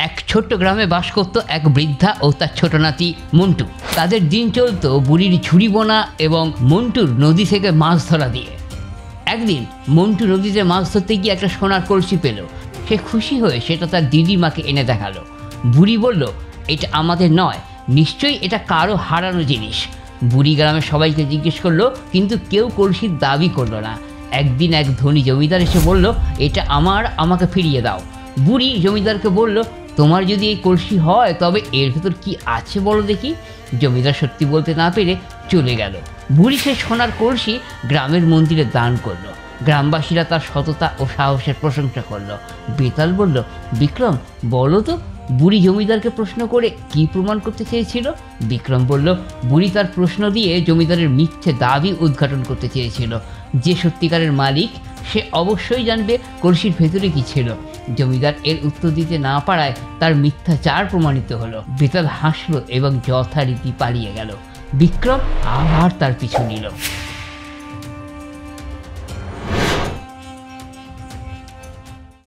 এক ছোট্ট গ্রামে বাস করত এক বৃদ্ধা ও তার ছোট নাতি মন্টু। তাদের দিন চলত বুড়ির ঝুড়ি বোনা এবং মন্টুর নদী থেকে মাছ ধরা দিয়ে। একদিন মন্টু নদীতে মাছ ধরতে গিয়ে একটা সোনার কলসি পেল। সে খুশি হয়ে সেটা তার দিদিমাকে এনে দেখালো। বুড়ি বলল, এটা আমাদের নয়, নিশ্চয়ই এটা কারো হারানো জিনিস। বুড়ি গ্রামের সবাইকে জিজ্ঞেস করলো, কিন্তু কেউ কলসির দাবি করলো না। একদিন এক ধনী জমিদার এসে বলল, এটা আমার, আমাকে ফিরিয়ে দাও। বুড়ি জমিদারকে বলল, তোমার যদি এই কলসি হয় তবে এর ভেতর কি আছে বলো দেখি। জমিদার সত্যি বলতে না পেরে চলে গেল। বুড়ি সে সোনার কলসি গ্রামের মন্দিরে দান করলো। গ্রামবাসীরা তার সততা ও সাহসের প্রশংসা করলো। বেতাল বলল, বিক্রম বলো তো, বুড়ি জমিদারকে প্রশ্ন করে কি প্রমাণ করতে চেয়েছিল? বিক্রম বলল, বুড়ি তার প্রশ্ন দিয়ে জমিদারের মিথ্যে দাবি উদ্ঘাটন করতে চেয়েছিল। যে সত্যিকারের মালিক সে অবশ্যই জানবে কলসির ভেতরে কি ছিল। জমিদার এর উত্তর দিতে না পারায় তার মিথ্যাচার প্রমাণিত হলো। বেতাল হাসলো এবং যথারীতি পালিয়ে গেল। বিক্রম আবার তার পিছু নিল।